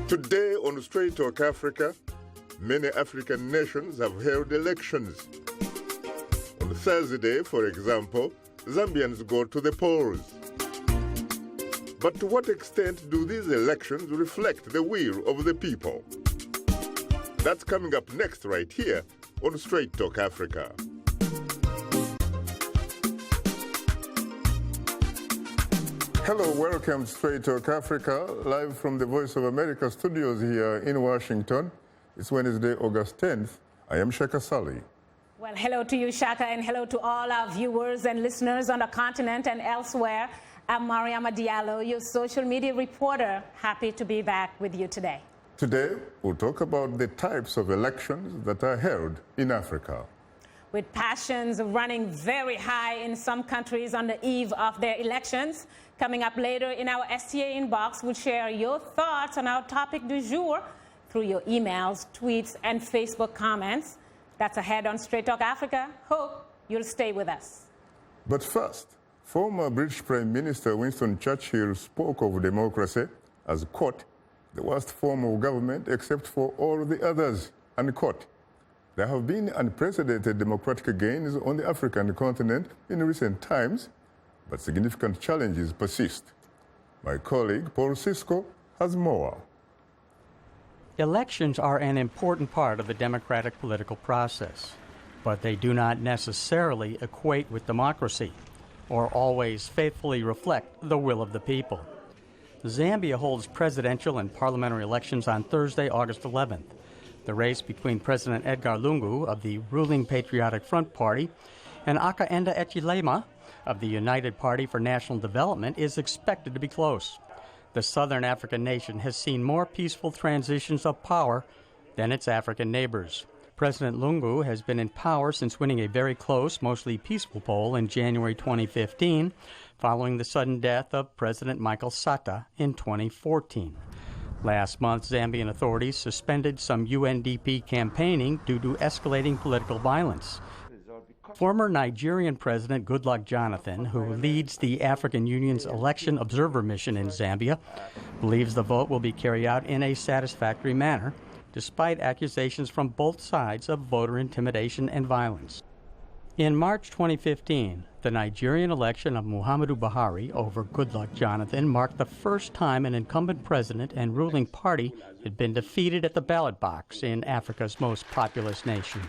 Today on Straight Talk Africa, many African nations have held elections. On Thursday, for example, Zambians go to the polls. But to what extent do these elections reflect the will of the people? That's coming up next right here on Straight Talk Africa. Hello, welcome to Straight Talk Africa, live from the Voice of America studios here in Washington. It's Wednesday, August 10th. I am Shaka Ssali. Well, hello to you, Shaka, and hello to all our viewers and listeners on the continent and elsewhere. I'm Mariama Diallo, your social media reporter. Happy to be back with you today. Today, we'll talk about the types of elections that are held in Africa. With passions running very high in some countries on the eve of their elections, coming up later in our STA inbox, we'll share your thoughts on our topic du jour through your emails, tweets, and Facebook comments. That's ahead on Straight Talk Africa. Hope you'll stay with us. But first, former British Prime Minister Winston Churchill spoke of democracy as, quote, the worst form of government except for all the others, unquote. There have been unprecedented democratic gains on the African continent in recent times, but significant challenges persist. My colleague, Paul Cisco, has more. Elections are an important part of the democratic political process, but they do not necessarily equate with democracy or always faithfully reflect the will of the people. Zambia holds presidential and parliamentary elections on Thursday, August 11th. The race between President Edgar Lungu of the ruling Patriotic Front Party and Hakainde Hichilema of the United Party for National Development is expected to be close. The southern African nation has seen more peaceful transitions of power than its African neighbors. President Lungu has been in power since winning a very close, mostly peaceful poll in January 2015, following the sudden death of President Michael Sata in 2014. Last month, Zambian authorities suspended some UNDP campaigning due to escalating political violence. Former Nigerian President Goodluck Jonathan, who leads the African Union's election observer mission in Zambia, believes the vote will be carried out in a satisfactory manner, despite accusations from both sides of voter intimidation and violence. In March 2015, the Nigerian election of Muhammadu Buhari over Goodluck Jonathan marked the first time an incumbent president and ruling party had been defeated at the ballot box in Africa's most populous nation.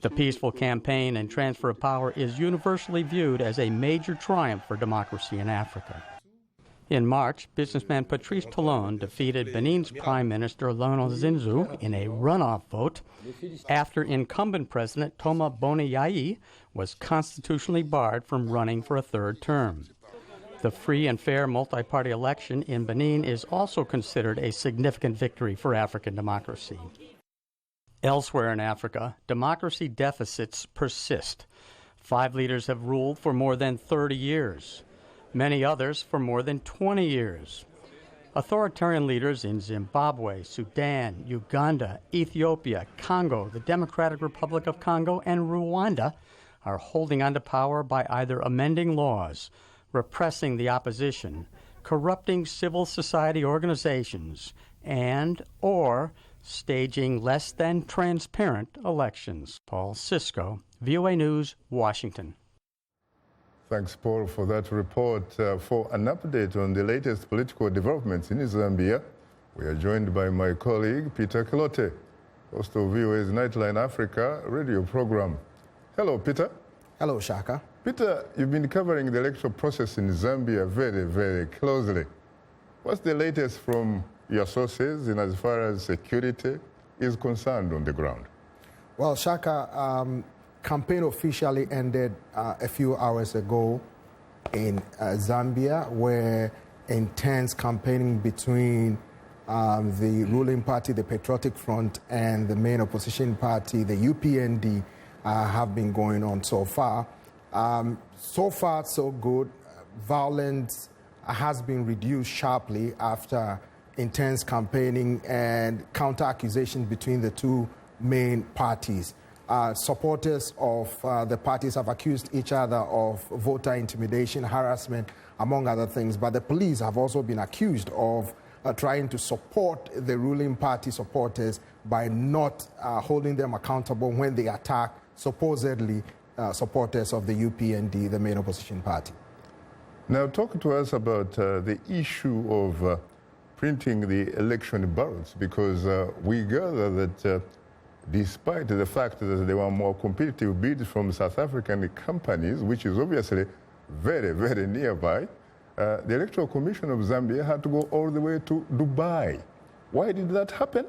The peaceful campaign and transfer of power is universally viewed as a major triumph for democracy in Africa. In March, businessman Patrice Talon defeated Benin's Prime Minister Laurent Zinzou in a runoff vote after incumbent President Toma Boni Yayi was constitutionally barred from running for a third term. The free and fair multi-party election in Benin is also considered a significant victory for African democracy. Elsewhere in Africa, democracy deficits persist. 5 leaders have ruled for more than 30 years. Many others for more than 20 years. Authoritarian leaders in Zimbabwe, Sudan, Uganda, Ethiopia, Congo, the Democratic Republic of Congo, and Rwanda are holding on to power by either amending laws, repressing the opposition, corrupting civil society organizations, and/or staging less than transparent elections. Paul Cisco, VOA News, Washington. Thanks, Paul, for that report. For an update on the latest political developments in Zambia, we are joined by my colleague, Peter Kilote, host of VOA's Nightline Africa radio program. Hello, Peter. Hello, Shaka. Peter, you've been covering the electoral process in Zambia very, very closely. What's the latest from your sources in as far as security is concerned on the ground? Well, Shaka, campaign officially ended a few hours ago in Zambia, where intense campaigning between the ruling party, the Patriotic Front, and the main opposition party, the UPND, have been going on so far. So far, so good. Violence has been reduced sharply after intense campaigning and counter-accusations between the two main parties. Supporters of the parties have accused each other of voter intimidation, harassment, among other things, but the police have also been accused of trying to support the ruling party supporters by not holding them accountable when they attack supposedly supporters of the UPND, the main opposition party. Now, talk to us about the issue of printing the election ballots, because we gather that despite the fact that there were more competitive bids from South African companies, which is obviously very, very nearby, the Electoral Commission of Zambia had to go all the way to Dubai. Why did that happen?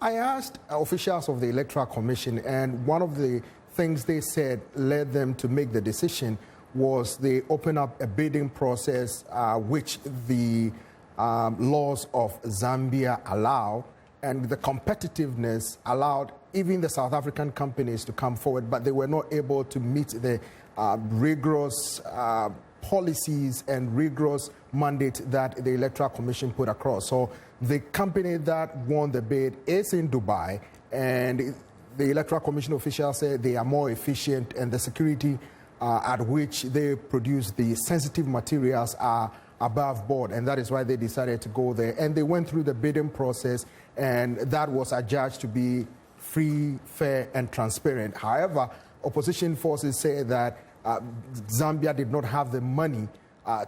I asked officials of the Electoral Commission, and one of the things they said led them to make the decision was they opened up a bidding process which the laws of Zambia allow, and the competitiveness allowed even the South African companies to come forward, but they were not able to meet the rigorous policies and rigorous mandate that the Electoral Commission put across. So the company that won the bid is in Dubai, and the Electoral Commission officials say they are more efficient, and the security at which they produce the sensitive materials are above board, and that is why they decided to go there. And they went through the bidding process, and that was adjudged to be free, fair, and transparent. However, opposition forces say that Zambia did not have the money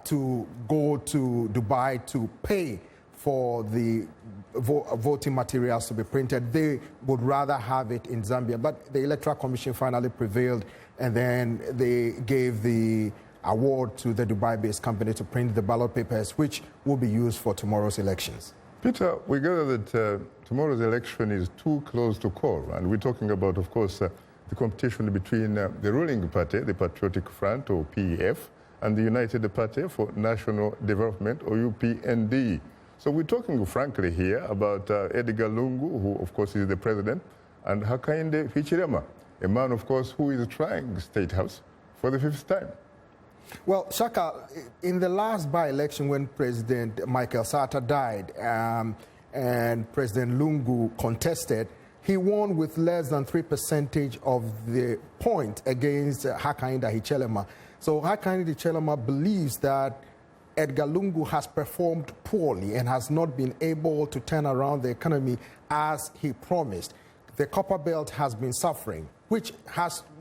to go to Dubai to pay for the voting materials to be printed. They would rather have it in Zambia. But the Electoral Commission finally prevailed, and then they gave the award to the Dubai-based company to print the ballot papers, which will be used for tomorrow's elections. Peter, we gather that tomorrow's election is too close to call, and we're talking about, of course, the competition between the ruling party, the Patriotic Front, or PEF, and the United Party for National Development, or UPND. So we're talking frankly here about Edgar Lungu, who, of course, is the president, and Hakainde Hichilema, a man, of course, who is trying State House for the 5th time. Well, Shaka, in the last by-election when President Michael Sata died and President Lungu contested, he won with less than 3% of the point against Hakainde Hichilema. So Hakainde Hichilema believes that Edgar Lungu has performed poorly and has not been able to turn around the economy as he promised. The Copper Belt has been suffering, which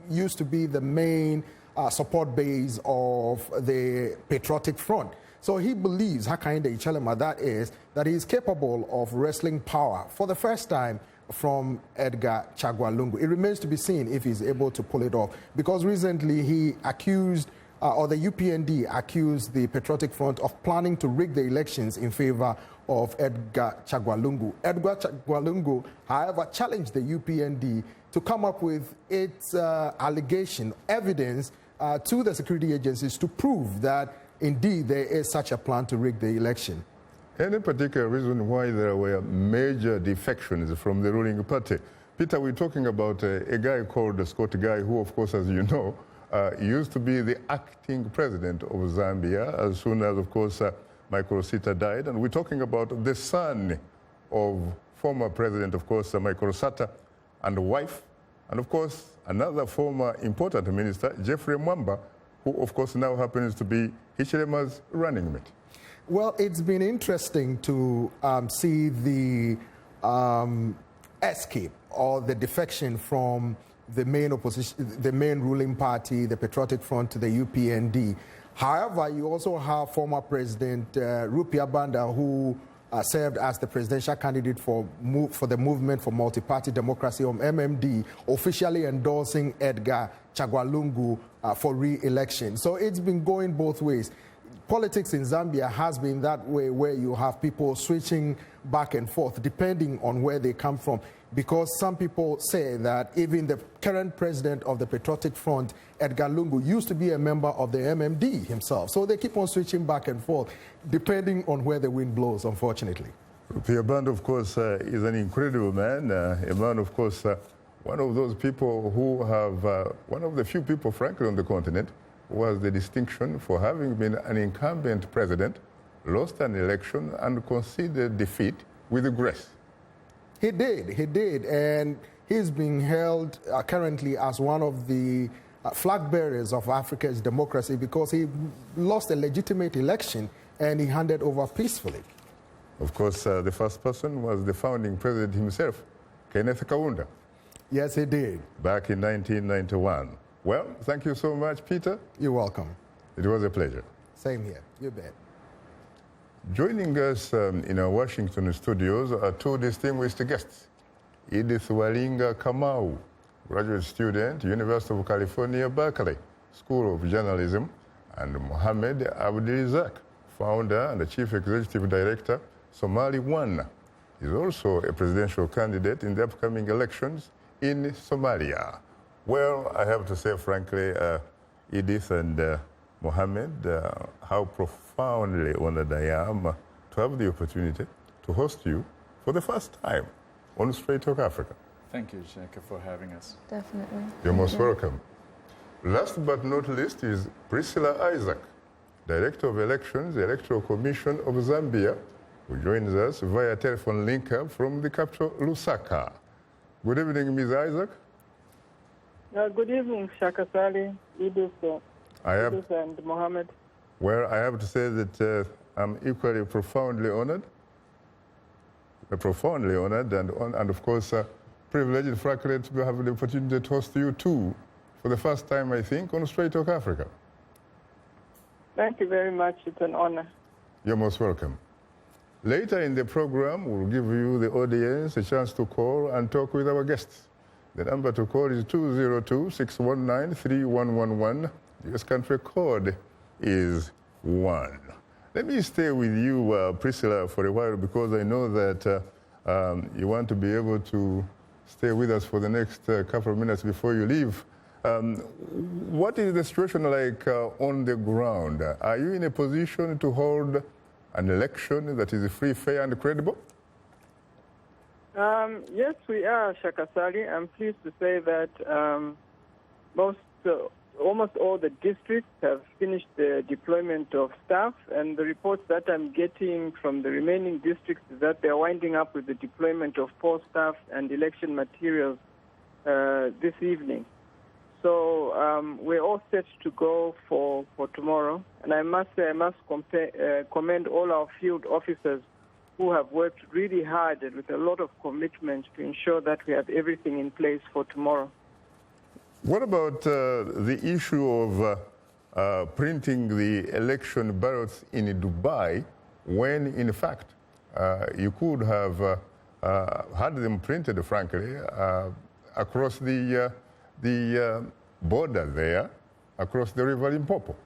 used to be the main support base of the Patriotic Front. So he believes, Hakainde Hichilema, that he is capable of wresting power for the first time from Edgar Chagwa Lungu. It remains to be seen if he's able to pull it off, because recently he accused, or the UPND accused the Patriotic Front of planning to rig the elections in favor of Edgar Chagwa Lungu. Edgar Chagwa Lungu, however, challenged the UPND to come up with its allegation, evidence to the security agencies to prove that indeed there is such a plan to rig the election. Any particular reason why there were major defections from the ruling party? Peter, we're talking about a guy called Scott Guy, who, of course, as you know, used to be the acting president of Zambia as soon as, of course, Michael Sata died. And we're talking about the son of former president, of course, Michael Sata, and the wife, and, of course, another former important minister, Jeffrey Mwamba, who, of course, now happens to be Hichilema's running mate. Well, it's been interesting to see the escape or the defection from the main opposition, the main ruling party, the Patriotic Front, to the UPND. However, you also have former President Rupia Banda, who served as the presidential candidate for the Movement for Multi-Party Democracy, or MMD, officially endorsing Edgar Chagwa Lungu for re-election. So it's been going both ways. Politics in Zambia has been that way, where you have people switching back and forth depending on where they come from, because some people say that even the current president of the Patriotic Front, Edgar Lungu, used to be a member of the MMD himself. So they keep on switching back and forth depending on where the wind blows, unfortunately. Rupia Band, of course, is an incredible man, a man, of course, one of those people who have, one of the few people, frankly, on the continent, was the distinction for having been an incumbent president, lost an election, and conceded defeat with grace. He did, and he's being held currently as one of the flag bearers of Africa's democracy, because he lost a legitimate election and he handed over peacefully. Of course, the first person was the founding president himself, Kenneth Kaunda. Yes, he did. Back in 1991. Well, thank you so much, Peter. You're welcome. It was a pleasure. Same here. You bet. Joining us in our Washington studios are two distinguished guests. Edith Walinga Kamau, graduate student, University of California, Berkeley, School of Journalism, and Mohammed Abdirizak, founder and the chief executive director, Somali One. He's also a presidential candidate in the upcoming elections in Somalia. Well, I have to say, frankly, Edith and Mohammed, how profoundly honored I am to have the opportunity to host you for the first time on Straight Talk Africa. Thank you, Shaka, for having us. Definitely. You're most welcome. Last but not least is Priscilla Isaac, Director of Elections, the Electoral Commission of Zambia, who joins us via telephone link-up from the capital, Lusaka. Good evening, Ms. Isaac. Good evening, Shaka Ssali, Edith and Mohammed. Well, I have to say that I'm equally profoundly honored. And of course, privileged, frankly, to have the opportunity to host you too, for the first time, I think, on Straight Talk Africa. Thank you very much. It's an honor. You're most welcome. Later in the program, we'll give you, the audience, a chance to call and talk with our guests. The number to call is 202-619-3111. The US country code is 1. Let me stay with you, Priscilla, for a while, because I know that you want to be able to stay with us for the next couple of minutes before you leave. What is the situation like on the ground? Are you in a position to hold an election that is free, fair, and credible? Yes, we are, Shaka Ssali. I'm pleased to say that almost all the districts have finished the deployment of staff, and the reports that I'm getting from the remaining districts is that they're winding up with the deployment of poll staff and election materials this evening. So we're all set to go for tomorrow. And I must say, I must commend all our field officers who have worked really hard and with a lot of commitment to ensure that we have everything in place for tomorrow. What about the issue of printing the election ballots in Dubai, when in fact you could have had them printed, frankly, across the border there, across the river Limpopo?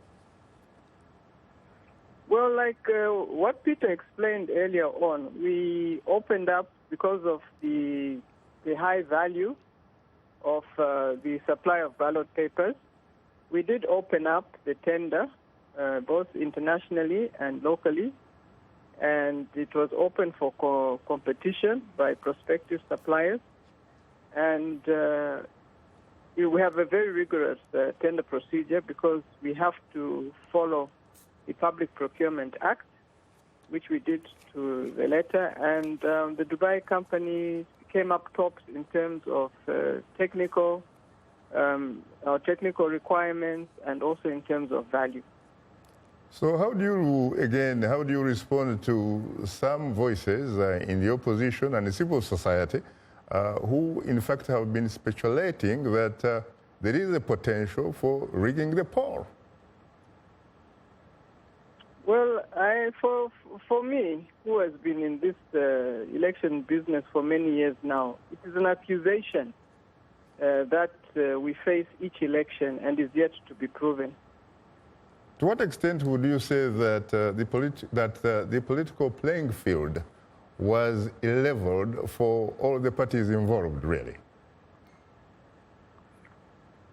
Well, like what Peter explained earlier on, we opened up because of the high value of the supply of ballot papers. We did open up the tender, both internationally and locally, and it was open for competition by prospective suppliers. And we have a very rigorous tender procedure because we have to follow the Public Procurement Act, which we did to the letter, and the Dubai company came up tops in terms of technical requirements and also in terms of value. So how do you respond to some voices in the opposition and the civil society who in fact have been speculating that there is a potential for rigging the poll? Well, for me, who has been in this election business for many years now, it is an accusation that we face each election and is yet to be proven. To what extent would you say that the political playing field was leveled for all the parties involved, really?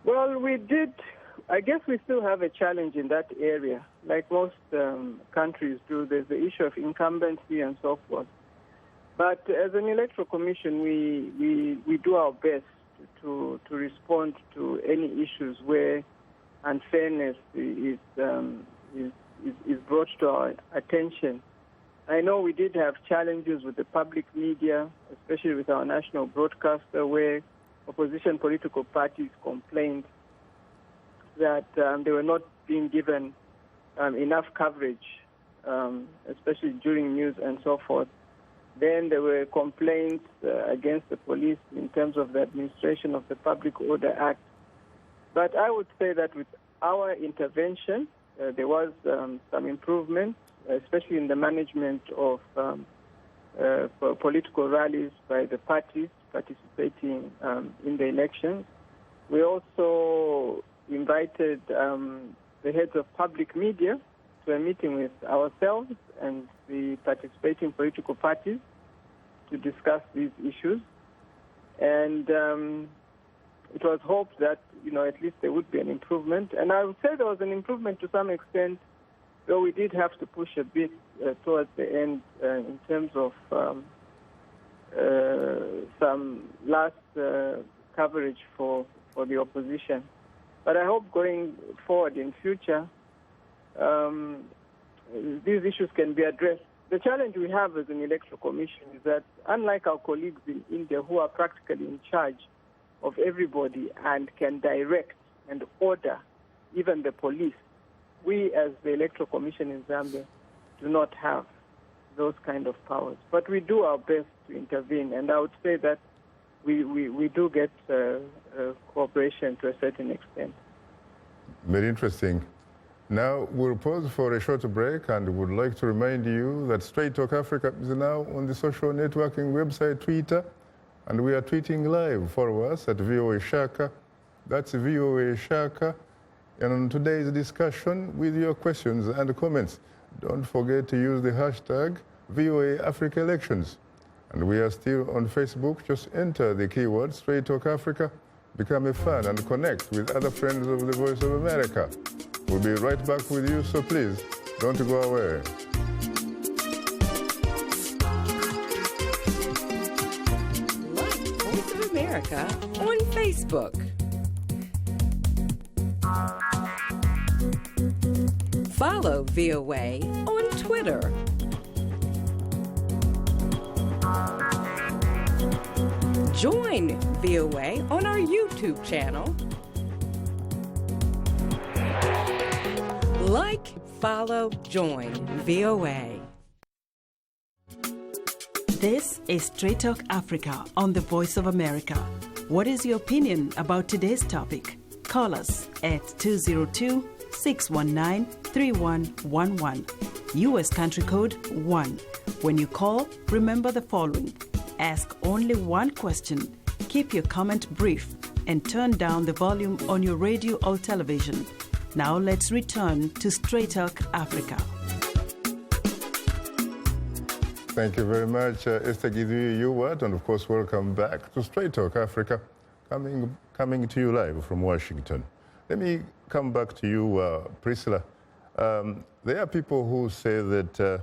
Well, we did. I guess we still have a challenge in that area. Like most countries do, there's the issue of incumbency and so forth. But as an electoral commission, we do our best to respond to any issues where unfairness is brought to our attention. I know we did have challenges with the public media, especially with our national broadcaster, where opposition political parties complained that they were not being given enough coverage especially during news and so forth. Then there were complaints against the police in terms of the administration of the Public Order Act. But I would say that with our intervention, there was some improvement, especially in the management of political rallies by the parties participating in the elections. We also invited the heads of public media to a meeting with ourselves and the participating political parties to discuss these issues. And it was hoped that, at least there would be an improvement. And I would say there was an improvement to some extent, though we did have to push a bit towards the end in terms of some last coverage for the opposition. But I hope going forward in future, these issues can be addressed. The challenge we have as an electoral commission is that, unlike our colleagues in India who are practically in charge of everybody and can direct and order even the police, we as the electoral commission in Zambia do not have those kind of powers. But we do our best to intervene, and I would say that we do get cooperation to a certain extent. Very interesting. Now we'll pause for a short break and would like to remind you that Straight Talk Africa is now on the social networking website Twitter, and we are tweeting live. Follow us at VOA Shaka. That's VOA Shaka. And on today's discussion with your questions and comments, don't forget to use the hashtag VOA Africa Elections. And we are still on Facebook. Just enter the keyword Straight Talk Africa, become a fan and connect with other friends of the Voice of America. We'll be right back with you, so please don't go away. Like Voice of America on Facebook. Follow VOA on Twitter. Join VOA on our YouTube channel. Like, follow, join VOA. This is Straight Talk Africa on the Voice of America. What is your opinion about today's topic? Call us at 202-619-3111. U.S. country code 1. When you call, remember the following. Ask only one question, keep your comment brief, and turn down the volume on your radio or television. Now let's return to Straight Talk Africa. Thank you very much, Esther Gidui-Ewart, and of course, welcome back to Straight Talk Africa, coming to you live from Washington. Let me come back to you, Priscilla. There are people who say that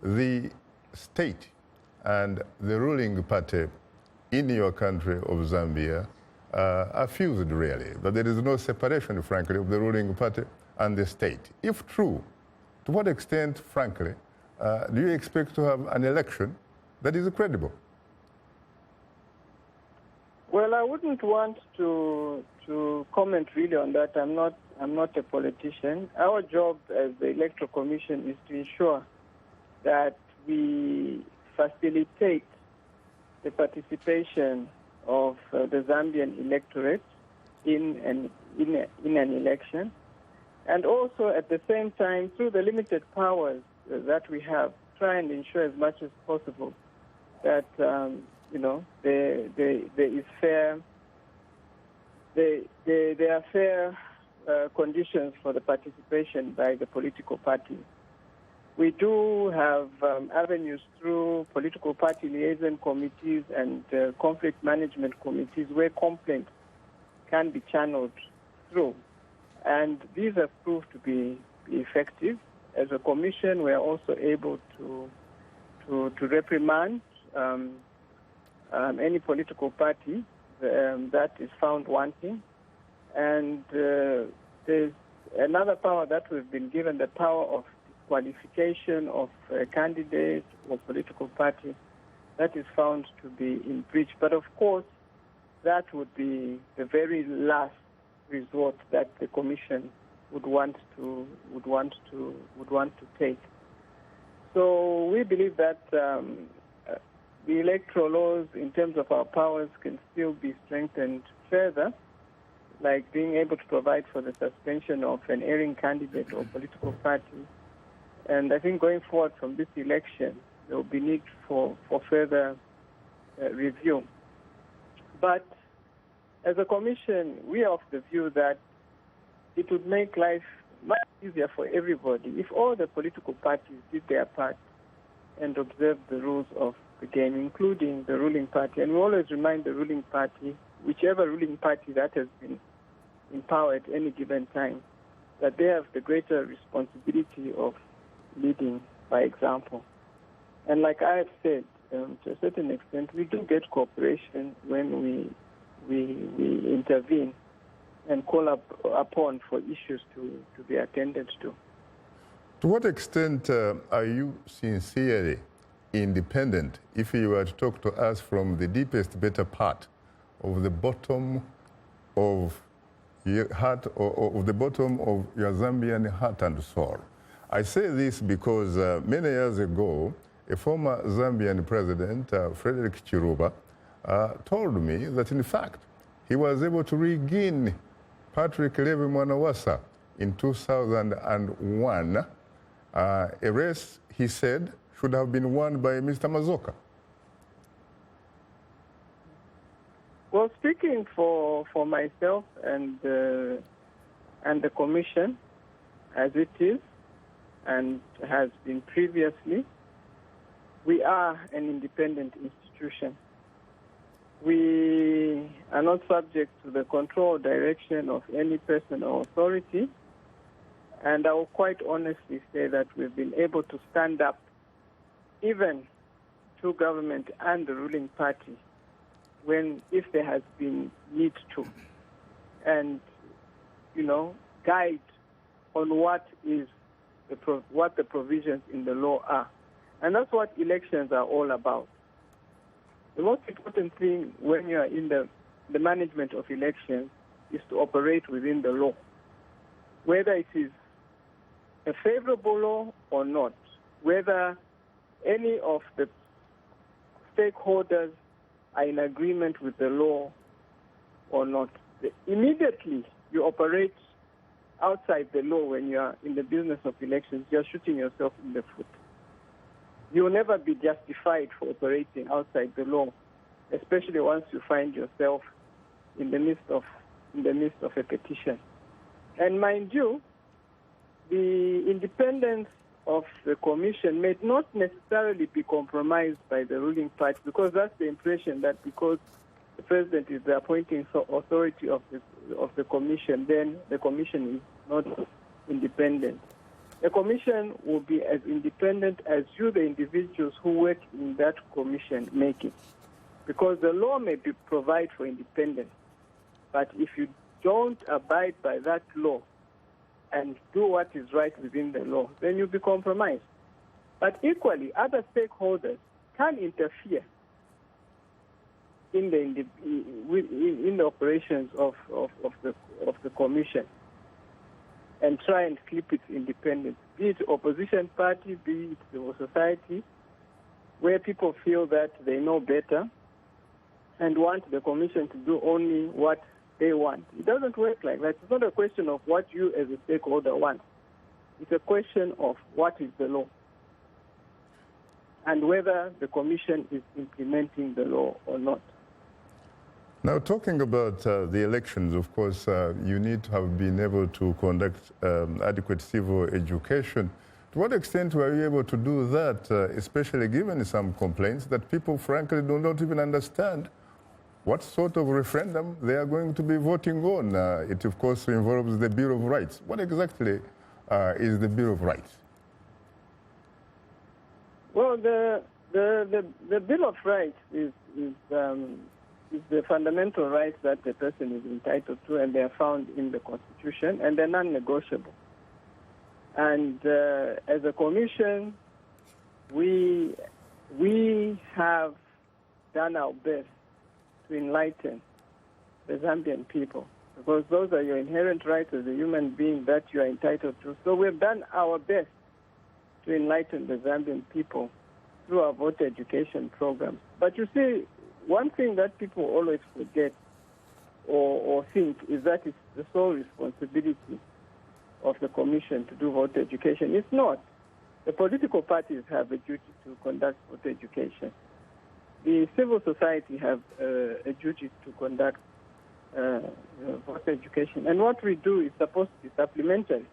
the state and the ruling party in your country of Zambia are fused, really, that there is no separation, frankly, of the ruling party and the state. If true, to what extent, frankly, do you expect to have an election that is credible? Well, I wouldn't want to comment really on that. I'm not a politician. Our job as the Electoral Commission is to ensure that we facilitate the participation of the Zambian electorate in an election, and also at the same time, through the limited powers that we have, try and ensure as much as possible that there is fair. There are fair conditions for the participation by the political parties. We do have avenues through political party liaison committees and conflict management committees where complaints can be channeled through. And these have proved to be effective. As a commission, we are also able to reprimand any political party that is found wanting. And there's another power that we've been given, the power of qualification of a candidate or political party that is found to be in breach. But of course, that would be the very last resort that the Commission would want to take. So we believe that the electoral laws in terms of our powers can still be strengthened further, like being able to provide for the suspension of an erring candidate or political party. And I think going forward from this election, there will be need for further review. But as a commission, we are of the view that it would make life much easier for everybody if all the political parties did their part and observed the rules of the game, including the ruling party. And we always remind the ruling party, whichever ruling party that has been in power at any given time, that they have the greater responsibility of leading by example. And like I have said, to a certain extent, we do get cooperation when we intervene and call upon for issues to be attended to. To what extent are you sincerely independent if you were to talk to us from the deepest, better part of the bottom of your heart, or of the bottom of your Zambian heart and soul? I say this because many years ago, a former Zambian president, Frederick Chiruba, told me that in fact he was able to regain Patrick Levi Mwanawasa in 2001, a race, he said, should have been won by Mr. Mazoka. Well, speaking for myself and the commission, as it is and has been previously, we are an independent institution. We are not subject to the control or direction of any person or authority. And I will quite honestly say that we've been able to stand up even to government and the ruling party if there has been need to, and, guide on what the provisions in the law are. And that's what elections are all about. The most important thing when you are in the management of elections is to operate within the law, whether it is a favorable law or not, whether any of the stakeholders are in agreement with the law or not. Immediately you operate outside the law when you are in the business of elections, you're shooting yourself in the foot. You will never be justified for operating outside the law, especially once you find yourself in the midst of a petition. And mind you, the independence of the commission may not necessarily be compromised by the ruling party, because that's the impression that because the president is the appointing authority of the commission, then the commission is not independent. The commission will be as independent as you, the individuals who work in that commission, make it. Because the law may provide for independence, but if you don't abide by that law and do what is right within the law, then you'll be compromised. But equally, other stakeholders can interfere in the operations of the commission and try and keep its independence, be it opposition party, be it civil society, where people feel that they know better and want the commission to do only what they want. It doesn't work like that. It's not a question of what you as a stakeholder want. It's a question of what is the law and whether the commission is implementing the law or not. Now, talking about the elections, of course, you need to have been able to conduct adequate civil education. To what extent were you able to do that, especially given some complaints that people, frankly, do not even understand what sort of referendum they are going to be voting on? It, of course, involves the Bill of Rights. What exactly is the Bill of Rights? Well, the Bill of Rights is the fundamental rights that the person is entitled to, and they are found in the Constitution, and they're non-negotiable. And as a commission, we have done our best to enlighten the Zambian people, because those are your inherent rights as a human being that you are entitled to. So we've done our best to enlighten the Zambian people through our voter education programs. But you see, one thing that people always forget or think is that it's the sole responsibility of the Commission to do voter education. It's not. The political parties have a duty to conduct voter education. The civil society have a duty to conduct voter education. And what we do is supposed to be supplementary.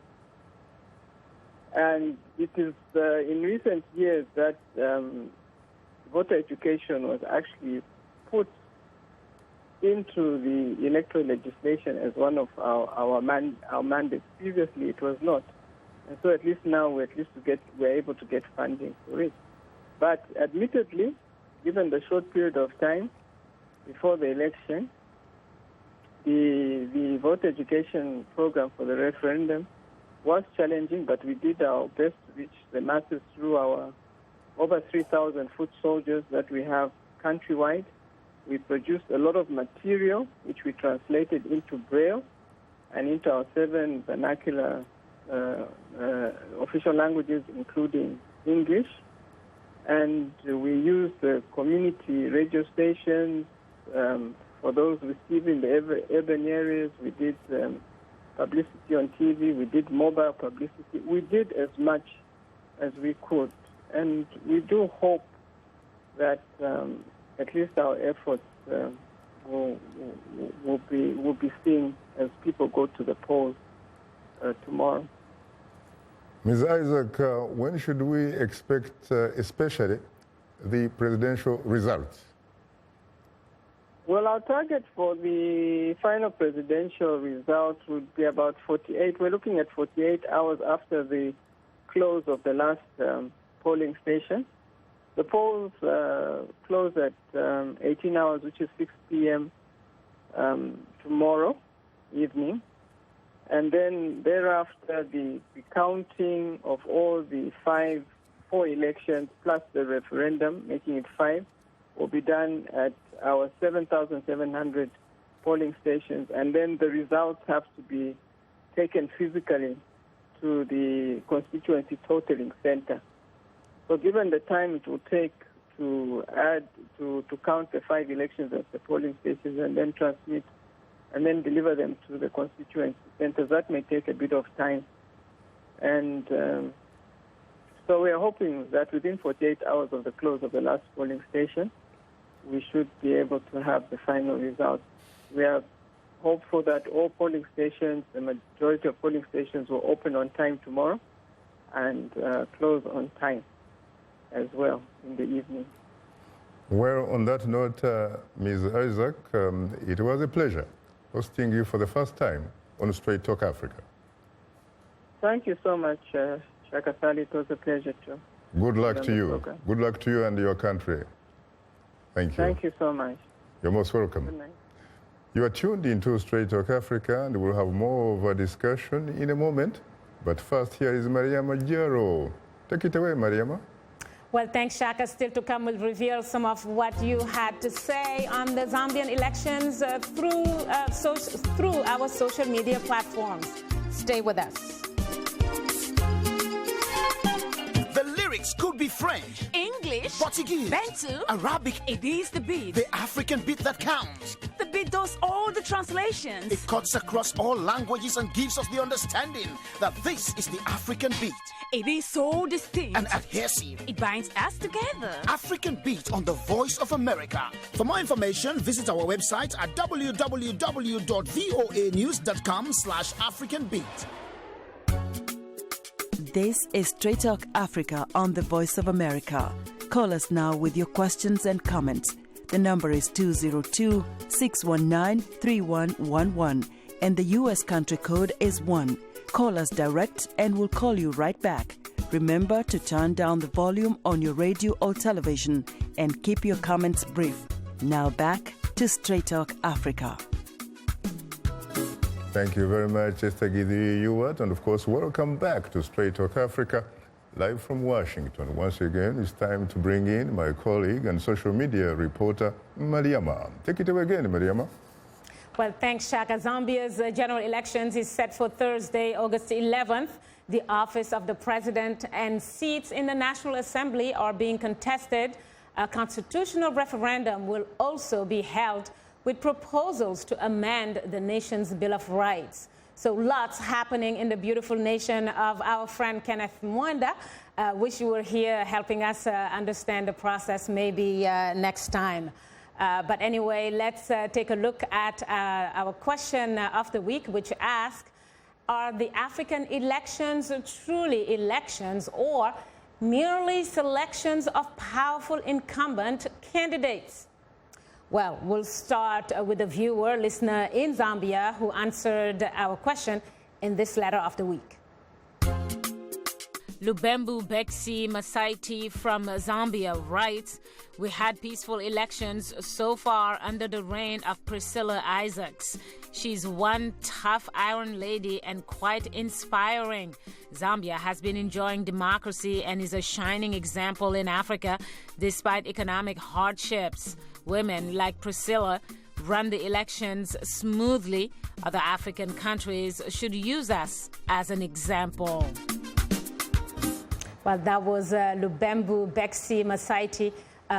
And it is in recent years that voter education was actually put into the electoral legislation as one of our mandates. Previously, it was not. And so at least now we're able to get funding for it. But admittedly, given the short period of time before the election, the voter education program for the referendum was challenging, but we did our best to reach the masses through our over 3,000 foot soldiers that we have countrywide. We produced a lot of material, which we translated into Braille and into our 7 vernacular official languages, including English. And we used the community radio stations for those receiving the urban areas. We did publicity on TV. We did mobile publicity. We did as much as we could. And we do hope that at least our efforts will be seen as people go to the polls tomorrow. Ms. Isaac, when should we expect, especially, the presidential results? Well, our target for the final presidential results would be about 48. We're looking at 48 hours after the close of the last polling station. The polls close at 18 hours, which is 6 p.m. Tomorrow evening. And then thereafter, the counting of all the 4 elections plus the referendum, making it 5, will be done at our 7,700 polling stations. And then the results have to be taken physically to the constituency totaling center. So given the time it will take to count the 5 elections at the polling stations and then transmit and then deliver them to the constituency centers, that may take a bit of time. And so we are hoping that within 48 hours of the close of the last polling station, we should be able to have the final results. We are hopeful that all polling stations, the majority of polling stations, will open on time tomorrow and close on time as well in the evening. Well, on that note, Ms. Isaac, it was a pleasure hosting you for the first time on Straight Talk Africa. Thank you so much, Shaka Ssali. It was a pleasure too. Good luck to you. Program. Good luck to you and your country. Thank you. Thank you so much. You're most welcome. Good night. You are tuned into Straight Talk Africa, and we'll have more of a discussion in a moment. But first, here is Mariama Jero. Take it away, Mariama. Well, thanks, Shaka. Still to come, we'll reveal some of what you had to say on the Zambian elections through our social media platforms. Stay with us. The lyrics could be French, English, Portuguese, Bantu, Arabic. It is the beat. The African beat that counts. The beat does all the translations. It cuts across all languages and gives us the understanding that this is the African beat. It is so distinct and adhesive. It binds us together. African Beat on the Voice of America. For more information, visit our website at www.voanews.com/AfricanBeat. This is Straight Talk Africa on the Voice of America. Call us now with your questions and comments. The number is 202-619-3111 and the U.S. country code is 1. Call us direct and we'll call you right back. Remember to turn down the volume on your radio or television and keep your comments brief. Now back to Straight Talk Africa. Thank you very much, Esther Gidi-Ewart. And of course, welcome back to Straight Talk Africa, live from Washington. Once again, it's time to bring in my colleague and social media reporter, Mariama. Take it away again, Mariama. Well, thanks, Shaka. Zambia's general elections is set for Thursday, August 11th. the office of the president, and seats in the National Assembly are being contested, a constitutional referendum will also be held with proposals to amend the nation's Bill of Rights. So lots happening in the beautiful nation of our friend Kenneth Mwenda. Wish you were here helping us understand the process maybe next time. But anyway, let's take a look at our question of the week, which asks, are the African elections truly elections or merely selections of powerful incumbent candidates? Well, we'll start with a viewer, listener in Zambia, who answered our question in this letter of the week. Lubembu Beksi Masaiti from Zambia writes, we had peaceful elections so far under the reign of Priscilla Isaacs. She's one tough iron lady and quite inspiring. Zambia has been enjoying democracy and is a shining example in Africa despite economic hardships. Women like Priscilla run the elections smoothly. Other African countries should use us as an example. Well, that was Lubembu Beksi Masaiti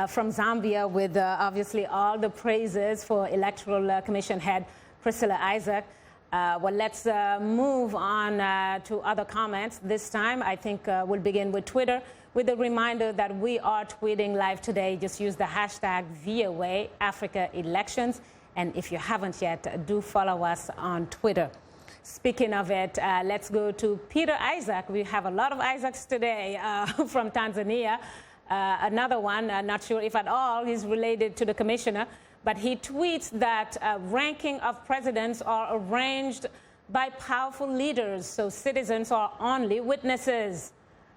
from Zambia with obviously all the praises for Electoral Commission head Priscilla Isaac. Well, let's move on to other comments. This time, I think we'll begin with Twitter with a reminder that we are tweeting live today. Just use the hashtag VOA Africa Elections. And if you haven't yet, do follow us on Twitter. Speaking of it, let's go to Peter Isaac. We have a lot of Isaacs today from Tanzania. Another one, not sure if at all he's related to the commissioner, but he tweets that ranking of presidents are arranged by powerful leaders, so citizens are only witnesses.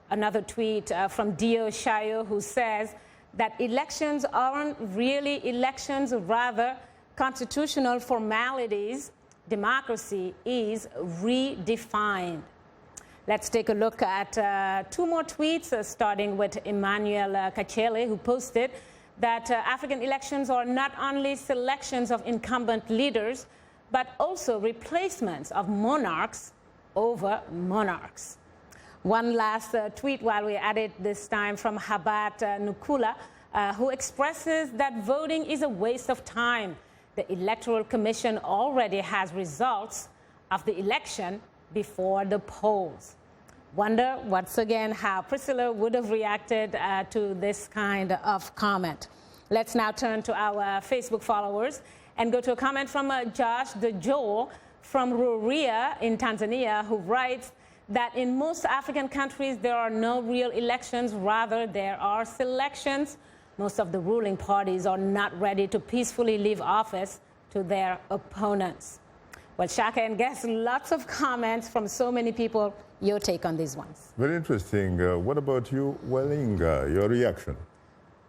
Another tweet from Dio Shayo, who says that elections aren't really elections, rather constitutional formalities. Democracy is redefined. Let's take a look at two more tweets, starting with Emmanuel Kachele, who posted that African elections are not only selections of incumbent leaders, but also replacements of monarchs over monarchs. One last tweet while we're at it, this time from Habat Nukula, who expresses that voting is a waste of time. The Electoral Commission already has results of the election before the polls. Wonder, once again, how Priscilla would have reacted to this kind of comment. Let's now turn to our Facebook followers and go to a comment from Josh the Joel from Ruria in Tanzania, who writes that in most African countries there are no real elections, rather there are selections. Most of the ruling parties are not ready to peacefully leave office to their opponents. Well, Shaka and Guess, lots of comments from so many people. Your take on these ones? Very interesting. What about you, Welinga? Your reaction?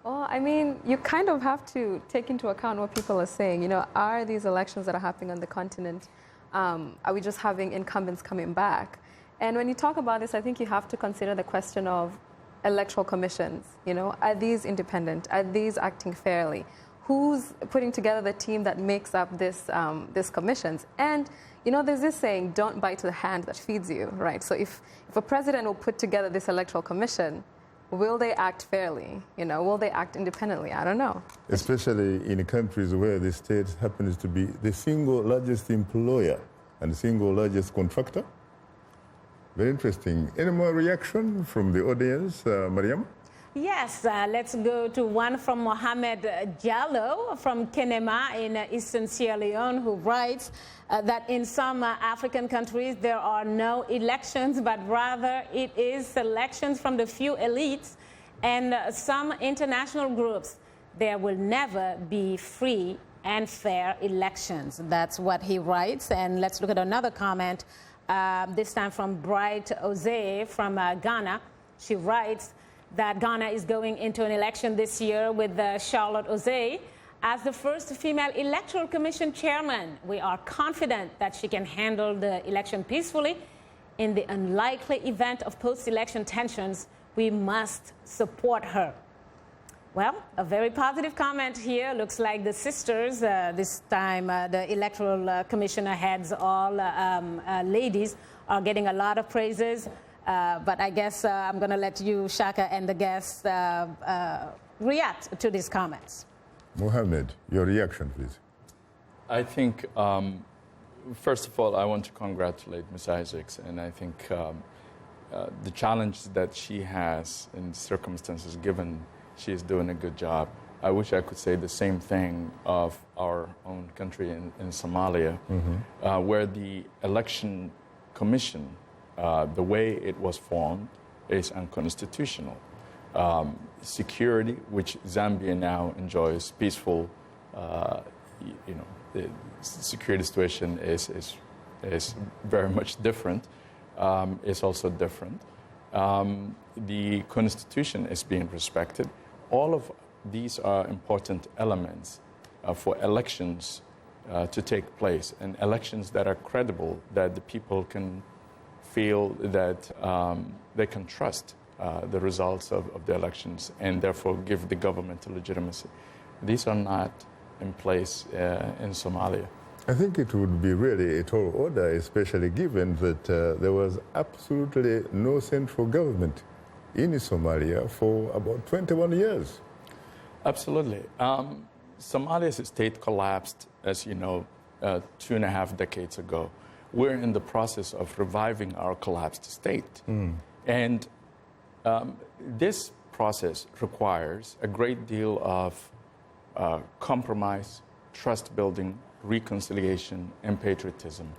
Well, I mean, you kind of have to take into account what people are saying. You know, are these elections that are happening on the continent, are we just having incumbents coming back? And when you talk about this, I think you have to consider the question of electoral commissions. You know, are these independent? Are these acting fairly? Who's putting together the team that makes up this commissions? And you know, there's this saying, don't bite the hand that feeds you, right? So if a president will put together this electoral commission, will they act fairly? You know, will they act independently? I don't know. Especially in countries where the state happens to be the single largest employer and the single largest contractor. Very interesting. Any more reaction from the audience, Mariam? Yes, let's go to one from Mohamed Jallo from Kenema in Eastern Sierra Leone, who writes that in some African countries there are no elections, but rather it is selections from the few elites and some international groups. There will never be free and fair elections. That's what he writes. And let's look at another comment, this time from Bright Oze from Ghana. She writes that Ghana is going into an election this year with Charlotte Oze as the first female electoral commission chairman. We are confident that she can handle the election peacefully. In the unlikely event of post-election tensions, we must support her. Well, a very positive comment here. Looks like the sisters, this time the electoral commissioner heads, all ladies, are getting a lot of praises. But I guess I'm going to let you, Shaka, and the guests react to these comments. Mohammed, your reaction, please. I think, first of all, I want to congratulate Ms. Isaacs, and I think the challenge that she has in circumstances given, she is doing a good job. I wish I could say the same thing of our own country in Somalia, where the election commission, the way it was formed, is unconstitutional. Security, which Zambia now enjoys, peaceful, the security situation is very much different. It's also different. The constitution is being respected. All of these are important elements for elections to take place, and elections that are credible, that the people can feel that they can trust the results of the elections and therefore give the government a legitimacy. These are not in place in Somalia. I think it would be really a tall order, especially given that there was absolutely no central government in Somalia for about 21 years. Absolutely. Somalia's state collapsed, as you know, 2.5 decades ago. We're in the process of reviving our collapsed state. And this process requires a great deal of compromise, trust building, reconciliation, and patriotism.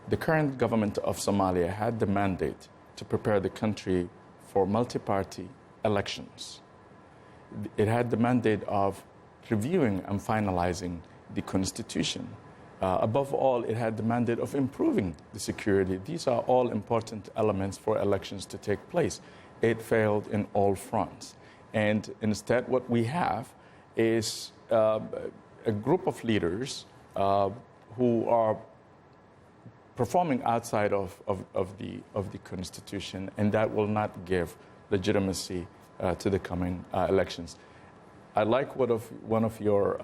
The current government of Somalia had the mandate to prepare the country for multi-party elections. It had the mandate of reviewing and finalizing the constitution. Above all, it had the mandate of improving the security. These are all important elements for elections to take place. It failed in all fronts. And instead, what we have is a group of leaders who are performing outside of the Constitution, and that will not give legitimacy to the coming elections. I like what one of your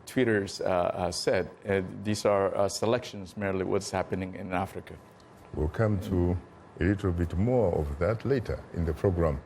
tweeters said. These are selections merely what's happening in Africa. We'll come to a little bit more of that later in the program.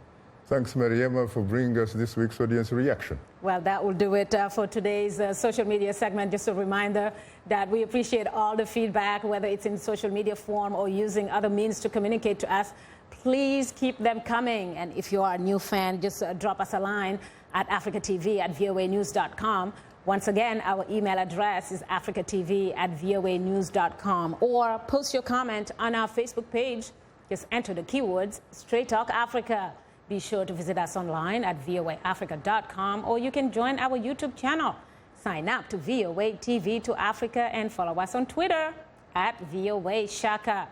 Thanks, Mariama, for bringing us this week's audience reaction. Well, that will do it for today's social media segment. Just a reminder that we appreciate all the feedback, whether it's in social media form or using other means to communicate to us. Please keep them coming. And if you are a new fan, just drop us a line at africatv@voanews.com. Once again, our email address is africatv@voanews.com. Or post your comment on our Facebook page. Just enter the keywords Straight Talk Africa. Be sure to visit us online at voaafrica.com, or you can join our YouTube channel. Sign up to VOA TV to Africa and follow us on Twitter at VOA Shaka.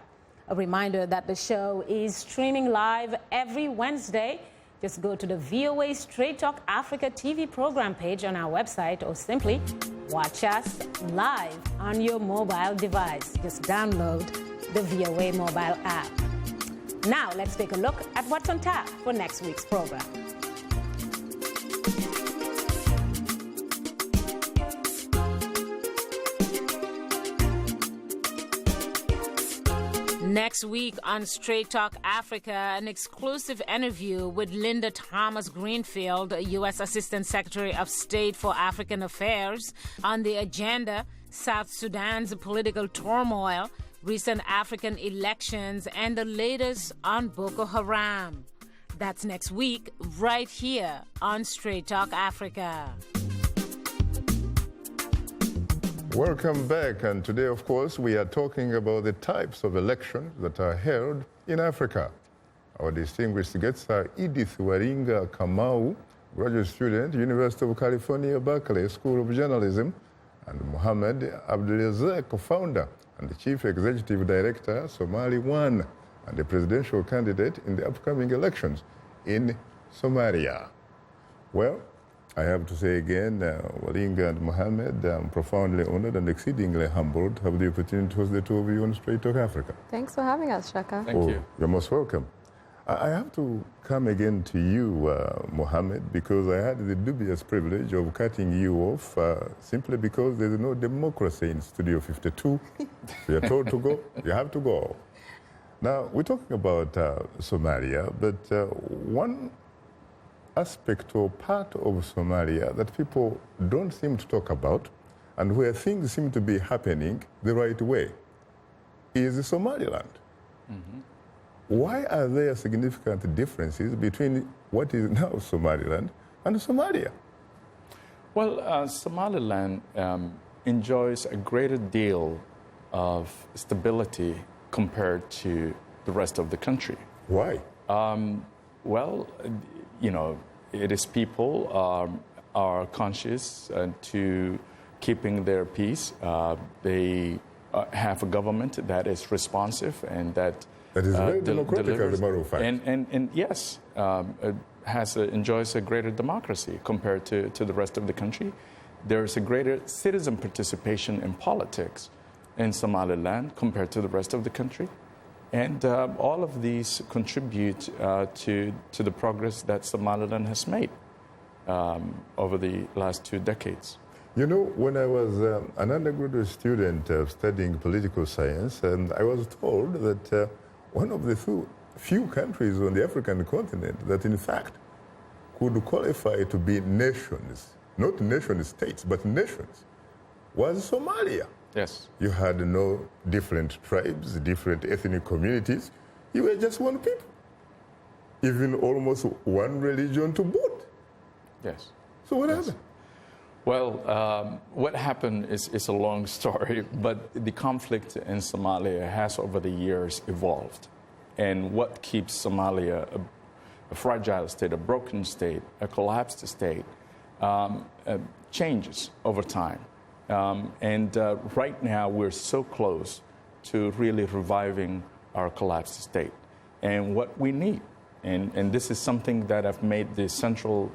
A reminder that the show is streaming live every Wednesday. Just go to the VOA Straight Talk Africa TV program page on our website, or simply watch us live on your mobile device. Just download the VOA mobile app. Now, let's take a look at what's on tap for next week's program. Next week on Straight Talk Africa, an exclusive interview with Linda Thomas Greenfield, U.S. Assistant Secretary of State for African Affairs. On the agenda, South Sudan's political turmoil, recent African elections, and the latest on Boko Haram. That's next week, right here on Straight Talk Africa. Welcome back, and today, of course, we are talking about the types of elections that are held in Africa. Our distinguished guests are Edith Waringa Kamau, graduate student, University of California, Berkeley School of Journalism, and Mohammed Abdulrazak, founder and the Chief Executive Director, Somali One, and a presidential candidate in the upcoming elections in Somalia. Well, I have to say again, Waringa and Mohammed, I'm profoundly honored and exceedingly humbled to have the opportunity to host the two of you on Straight Talk Africa. Thanks for having us, Shaka. Thank you. You're most welcome. I have to come again to you, Mohammed, because I had the dubious privilege of cutting you off simply because there's no democracy in Studio 52. So you're told to go, you have to go. Now, we're talking about Somalia, but one aspect or part of Somalia that people don't seem to talk about, and where things seem to be happening the right way, is Somaliland. Mm-hmm. Why are there significant differences between what is now Somaliland and Somalia? Well, Somaliland enjoys a greater deal of stability compared to the rest of the country. Why? Well, you know, it is people are conscious to keeping their peace. They have a government that is responsive and that is very democratic, delivers, as a matter of fact. And yes, enjoys a greater democracy compared to the rest of the country. There is a greater citizen participation in politics in Somaliland compared to the rest of the country. And all of these contribute to the progress that Somaliland has made over the last 2 decades. You know, when I was an undergraduate student studying political science, and I was told that one of the few countries on the African continent that in fact could qualify to be nations, not nation states, but nations, was Somalia. Yes. You had no different tribes, different ethnic communities. You were just one people. Even almost one religion to boot. Yes. So what happened? Well, what happened is a long story, but the conflict in Somalia has over the years evolved. And what keeps Somalia a fragile state, a broken state, a collapsed state, changes over time. Right now, we're so close to really reviving our collapsed state. And what we need, and this is something that I've made the central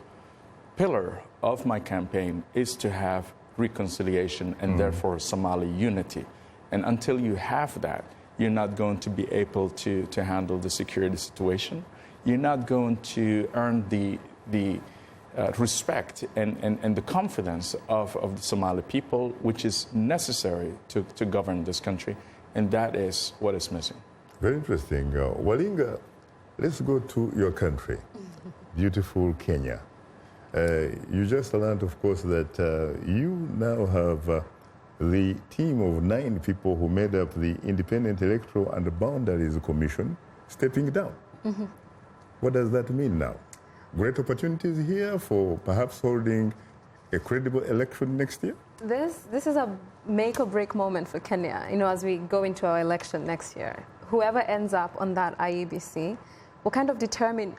pillar of my campaign, is to have reconciliation and therefore Somali unity. And until you have that, you're not going to be able to handle the security situation. You're not going to earn the respect and the confidence of the Somali people, which is necessary to govern this country, and that is what is missing. Very interesting. Walinga, let's go to your country, beautiful Kenya. You just learned, of course, that you now have the team of 9 people who made up the Independent Electoral and Boundaries Commission stepping down. Mm-hmm. What does that mean now? Great opportunities here for perhaps holding a credible election next year? This is a make or break moment for Kenya, you know, as we go into our election next year. Whoever ends up on that IEBC will kind of determine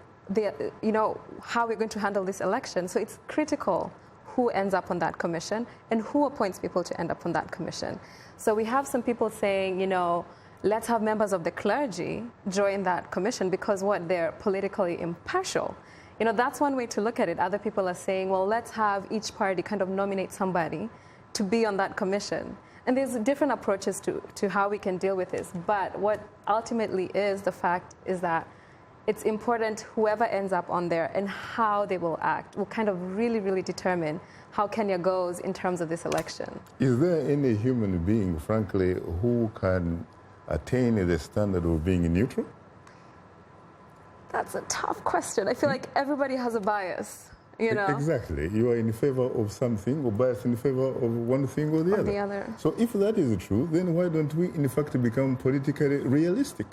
how we're going to handle this election. So it's critical who ends up on that commission and who appoints people to end up on that commission. So we have some people saying, you know, let's have members of the clergy join that commission because they're politically impartial. You know, that's one way to look at it. Other people are saying, well, let's have each party kind of nominate somebody to be on that commission. And there's different approaches to how we can deal with this. But what ultimately is the fact is that it's important whoever ends up on there and how they will act will kind of really, really determine how Kenya goes in terms of this election. Is there any human being, frankly, who can attain the standard of being neutral? That's a tough question. I feel like everybody has a bias, you know? Exactly. You are in favor of something or biased in favor of one thing or the other. So if that is true, then why don't we, in fact, become politically realistic?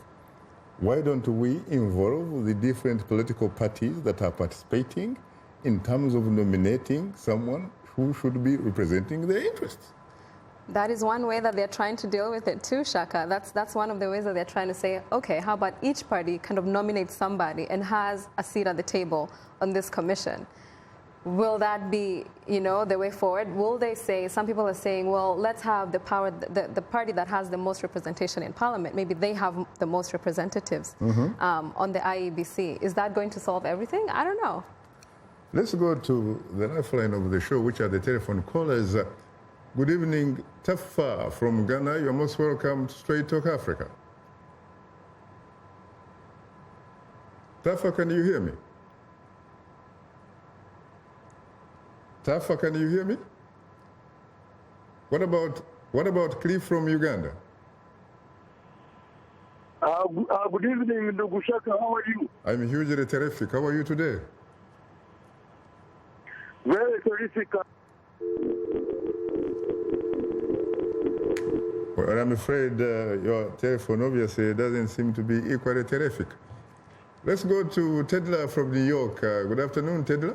Why don't we involve the different political parties that are participating in terms of nominating someone who should be representing their interests? That is one way that they're trying to deal with it too, Shaka. That's one of the ways that they're trying to say, okay, how about each party kind of nominates somebody and has a seat at the table on this commission? Will that be, you know, the way forward? Will they say, some people are saying, well, let's have the party that has the most representation in parliament, maybe they have the most representatives on the IEBC. Is that going to solve everything? I don't know. Let's go to the lifeline of the show, which are the telephone callers. Good evening, Tafa from Ghana. You're most welcome to Straight Talk Africa. Tafa, can you hear me? Tafa, can you hear me? What about Cliff from Uganda? Good evening, Ndugu Shaka. How are you? I'm hugely terrific. How are you today? Very terrific. Well, I'm afraid your telephone obviously doesn't seem to be equally terrific. Let's go to Tedla from New York. Good afternoon, Tedla.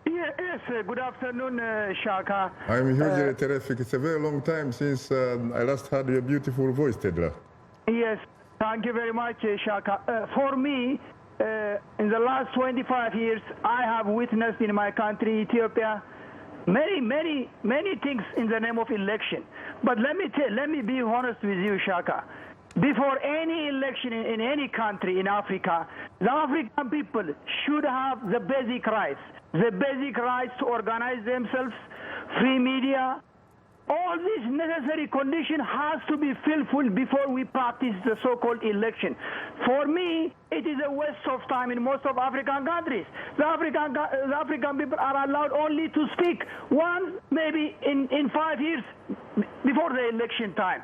Yes, good afternoon, Shaka. I'm hugely terrific. It's a very long time since I last heard your beautiful voice, Tedla. Yes, thank you very much, Shaka. For me, in the last 25 years, I have witnessed in my country, Ethiopia, many things in the name of election. But let me be honest with you, Shaka. Before any election in any country in Africa, the African people should have the basic rights to organize themselves, free media. All these necessary conditions has to be fulfilled before we practice the so-called election. For me, it is a waste of time in most of African countries. The African people are allowed only to speak once, maybe in 5 years before the election time.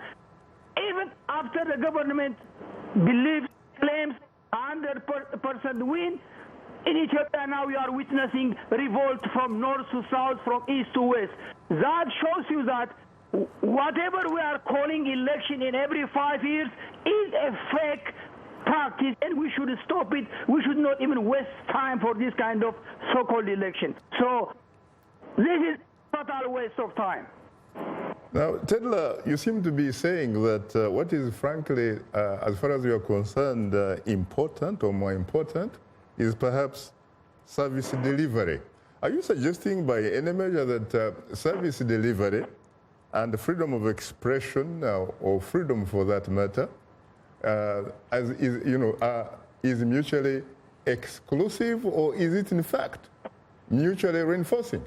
Even after the government claims 100% win, in Ethiopia now we are witnessing revolt from north to south, from east to west. That shows you that whatever we are calling election in every 5 years is a fake practice, and we should stop it. We should not even waste time for this kind of so-called election. So this is total waste of time. Now, Tedla, you seem to be saying that what is frankly, as far as you are concerned, important or more important is perhaps service delivery. Are you suggesting by any measure that service delivery and freedom of expression, or freedom for that matter, is mutually exclusive, or is it in fact mutually reinforcing?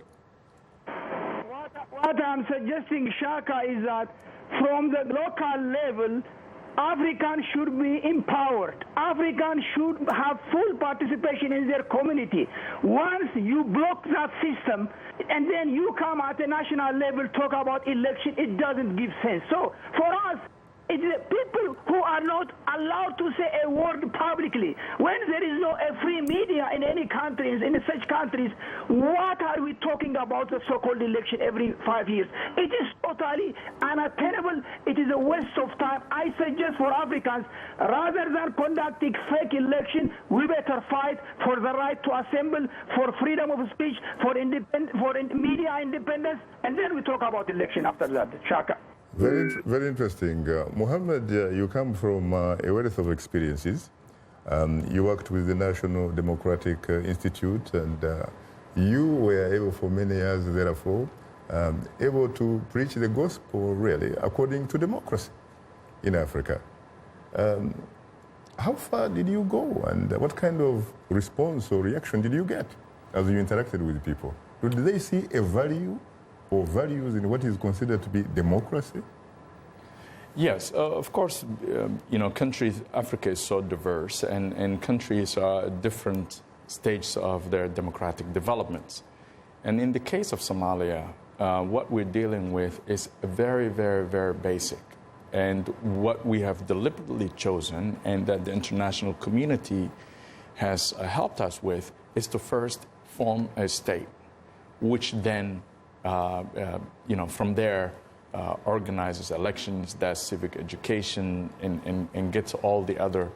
What I'm suggesting, Shaka, is that from the local level, Africans should be empowered. Africans should have full participation in their community. Once you block that system and then you come at a national level talk about election, it doesn't give sense. So for us, it's the people who are not allowed to say a word publicly. When there is no free media in any countries, in such countries, what are we talking about the so-called election every 5 years? It is totally unattainable. It is a waste of time. I suggest for Africans, rather than conducting fake election, we better fight for the right to assemble, for freedom of speech, for media independence, and then we talk about election after that. Shaka. Very interesting. Mohammed, you come from a wealth of experiences. You worked with the National Democratic Institute, and you were able for many years, therefore, able to preach the gospel, really, according to democracy in Africa. How far did you go, and what kind of response or reaction did you get as you interacted with people? Did they see a value or values in what is considered to be democracy? Yes, of course, countries, Africa is so diverse, and countries are at different stages of their democratic developments. And in the case of Somalia, what we're dealing with is very, very, very basic. And what we have deliberately chosen, and that the international community has helped us with, is to first form a state, which then from there, organizes elections, does civic education, and gets all the other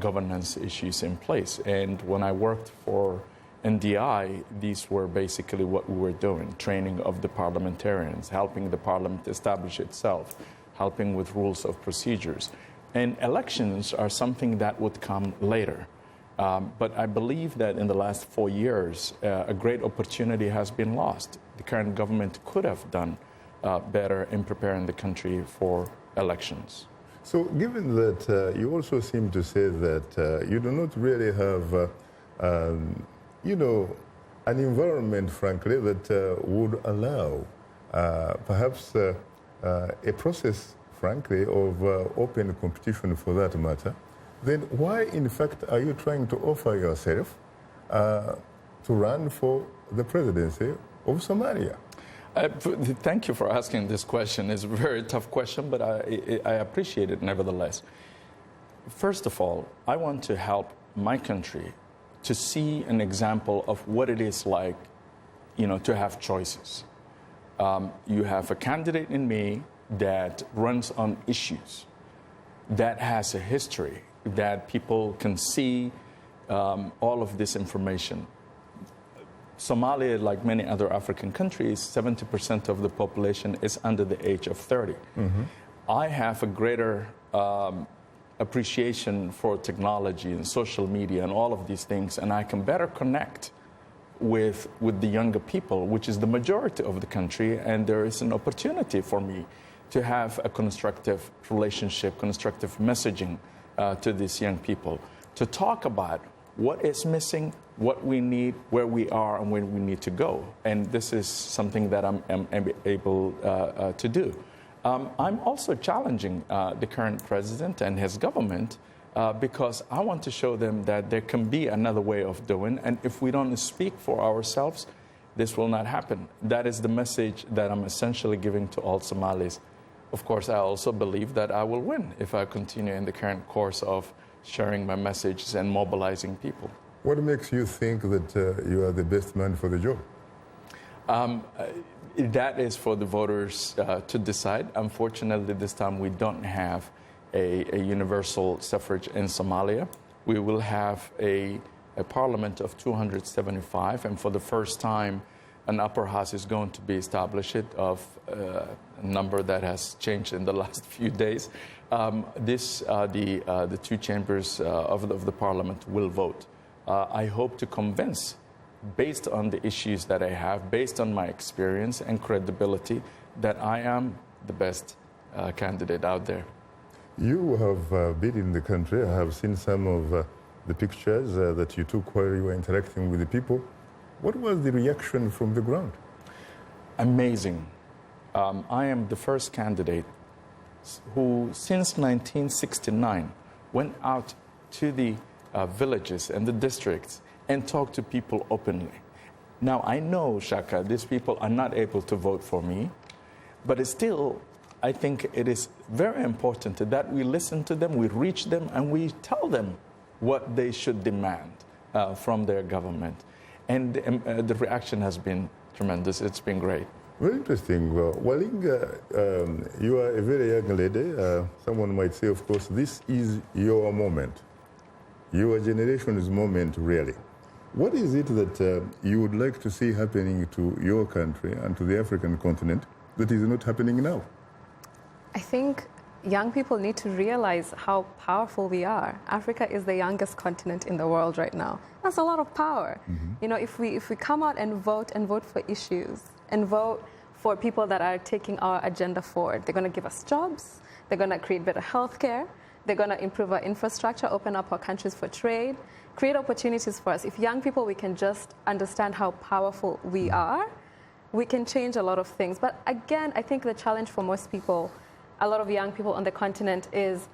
governance issues in place. And when I worked for NDI, these were basically what we were doing: training of the parliamentarians, helping the parliament establish itself, helping with rules of procedures. And elections are something that would come later. But I believe that in the last 4 years, a great opportunity has been lost. The current government could have done better in preparing the country for elections. So given that you also seem to say that you do not really have, an environment, frankly, that would allow perhaps a process, frankly, of open competition for that matter, then why, in fact, are you trying to offer yourself to run for the presidency of Somalia? Thank you for asking this question. It's a very tough question, but I appreciate it nevertheless. first of all, I want to help my country to see an example of what it is like, to have choices. You have a candidate in me that runs on issues, that has a history, that people can see all of this information. Somalia, like many other African countries, 70% of the population is under the age of 30. Mm-hmm. I have a greater appreciation for technology and social media and all of these things, and I can better connect with the younger people, which is the majority of the country, and there is an opportunity for me to have a constructive relationship, constructive messaging to these young people, to talk about what is missing, what we need, where we are, and where we need to go. And this is something that I'm able to do. I'm also challenging the current president and his government because I want to show them that there can be another way of doing, and if we don't speak for ourselves, this will not happen. That is the message that I'm essentially giving to all Somalis. Of course, I also believe that I will win if I continue in the current course of sharing my messages and mobilizing people. What makes you think that you are the best man for the job? That is for the voters to decide. Unfortunately, this time we don't have a universal suffrage in Somalia. We will have a parliament of 275, and for the first time, an upper house is going to be established of a number that has changed in the last few days. The two chambers of the parliament will vote. I hope to convince, based on the issues that I have, based on my experience and credibility, that I am the best candidate out there. You have been in the country. I have seen some of the pictures that you took while you were interacting with the people. What was the reaction from the ground? Amazing. I am the first candidate who, since 1969, went out to the villages and the districts and talked to people openly. Now, I know, Shaka, these people are not able to vote for me, but still, I think it is very important that we listen to them, we reach them, and we tell them what they should demand from their government. And the reaction has been tremendous. It's been great. Very interesting. Waling, you are a very young lady. Someone might say, of course, this is your moment, your generation's moment, really. What is it that you would like to see happening to your country and to the African continent that is not happening now? I think young people need to realize how powerful we are. Africa is the youngest continent in the world right now. That's a lot of power. Mm-hmm. If we come out and vote for issues and vote for people that are taking our agenda forward, they're going to give us jobs, they're going to create better health care, they're going to improve our infrastructure, open up our countries for trade, create opportunities for us. If young people, we can just understand how powerful we are, we can change a lot of things. But again, I think the challenge for most people, a lot of young people on the continent, is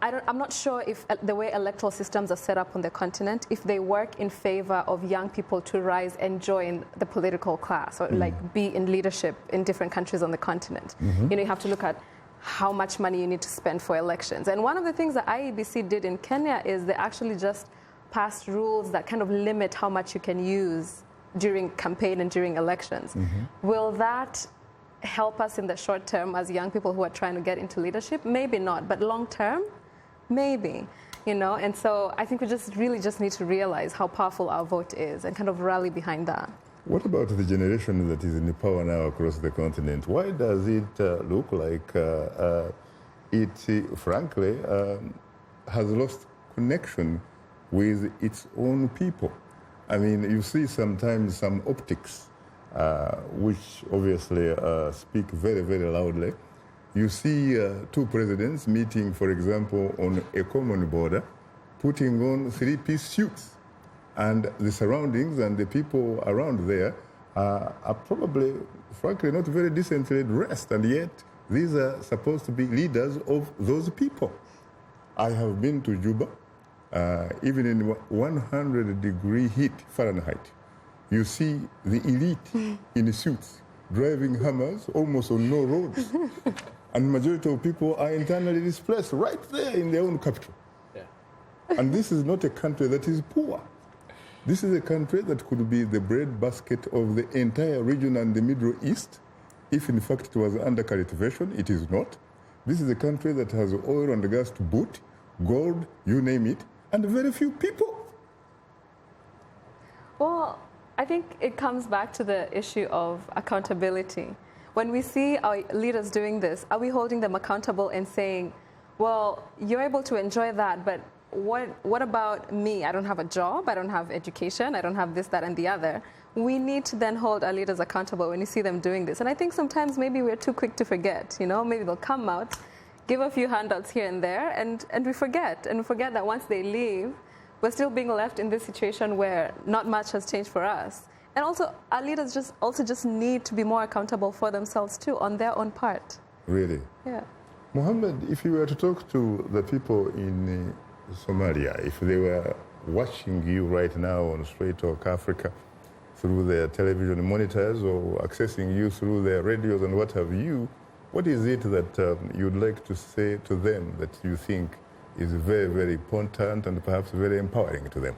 I'm not sure if the way electoral systems are set up on the continent, if they work in favor of young people to rise and join the political class or be in leadership in different countries on the continent. Mm-hmm. You have to look at how much money you need to spend for elections. And one of the things that IEBC did in Kenya is they actually just passed rules that kind of limit how much you can use during campaign and during elections. Mm-hmm. Will that help us in the short term as young people who are trying to get into leadership? Maybe not, but long term, maybe, and so I think we really need to realize how powerful our vote is and kind of rally behind that. What about the generation that is in power now across the continent? Why does it look like it, frankly, has lost connection with its own people? I mean, you see sometimes some optics which obviously speak very, very loudly. You see two presidents meeting, for example, on a common border, putting on three-piece suits. And the surroundings and the people around there are probably, frankly, not very decently dressed. And yet, these are supposed to be leaders of those people. I have been to Juba, even in 100-degree heat Fahrenheit. You see the elite in suits driving Hummers almost on no roads. And majority of people are internally displaced right there in their own capital. Yeah. And this is not a country that is poor. This is a country that could be the breadbasket of the entire region and the Middle East. If in fact it was under cultivation, it is not. This is a country that has oil and gas to boot, gold, you name it, and very few people. Well, I think it comes back to the issue of accountability. When we see our leaders doing this, are we holding them accountable and saying, well, you're able to enjoy that, but what about me? I don't have a job, I don't have education, I don't have this, that, and the other. We need to then hold our leaders accountable when you see them doing this. And I think sometimes maybe we're too quick to forget, you know, maybe they'll come out, give a few handouts here and there, and we forget. And we forget that once they leave, we're still being left in this situation where not much has changed for us. And also, our leaders just need to be more accountable for themselves too, on their own part. Really? Yeah. Mohammed, if you were to talk to the people in Somalia, if they were watching you right now on Straight Talk Africa through their television monitors or accessing you through their radios and what have you, what is it that you'd like to say to them that you think is very, very important and perhaps very empowering to them?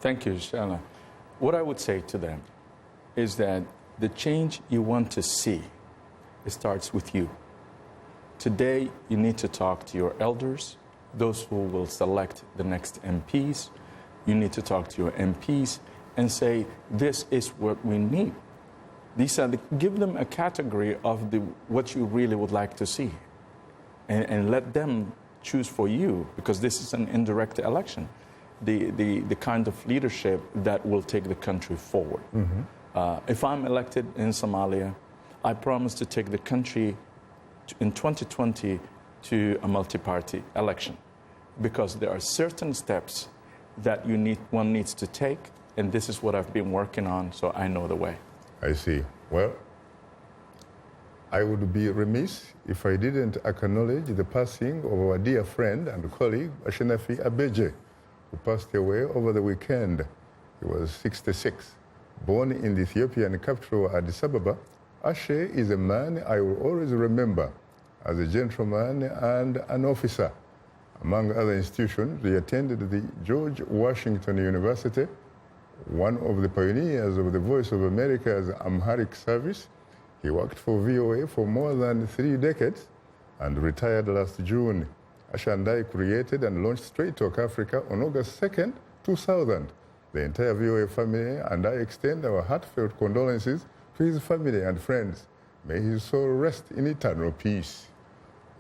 Thank you, Shana. What I would say to them is that the change you want to see, it starts with you. Today, you need to talk to your elders, those who will select the next MPs. You need to talk to your MPs and say, this is what we need. Give them a category of what you really would like to see and let them choose for you, because this is an indirect election, the kind of leadership that will take the country forward. Mm-hmm. If I'm elected in Somalia, I promise to take the country in 2020 to a multi-party election, because there are certain steps that one needs to take, and this is what I've been working on, so I know the way. I see. Well, I would be remiss if I didn't acknowledge the passing of our dear friend and colleague, Ashinafi Abeje, who passed away over the weekend. He was 66. Born in the Ethiopian capital, Addis Ababa, Ashe is a man I will always remember as a gentleman and an officer. Among other institutions, he attended the George Washington University, one of the pioneers of the Voice of America's Amharic service. He worked for VOA for more than 3 decades and retired last June. Ashe and I created and launched Straight Talk Africa on August 2nd, 2000. The entire VOA family and I extend our heartfelt condolences to his family and friends. May his soul rest in eternal peace.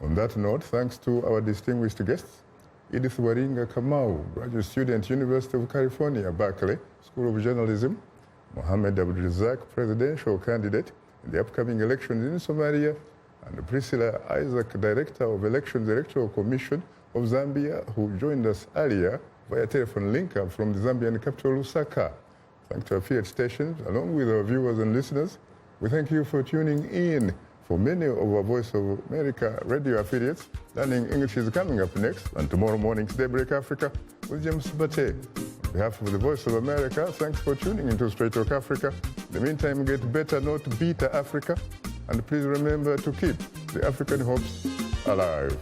On that note, thanks to our distinguished guests, Edith Waringa Kamau, graduate student, University of California, Berkeley, School of Journalism, Mohammed Abdulrazak, presidential candidate in the upcoming elections in Somalia, and Priscilla Isaac, Director of Elections Electoral Commission of Zambia, who joined us earlier via telephone link-up from the Zambian capital, Lusaka. Thanks to our affiliate stations, along with our viewers and listeners, we thank you for tuning in. For many of our Voice of America radio affiliates, Learning English is coming up next, and tomorrow morning's Daybreak Africa with James Bate. On behalf of the Voice of America, thanks for tuning into Straight Talk Africa. In the meantime, get better, not better Africa. And please remember to keep the African hopes alive.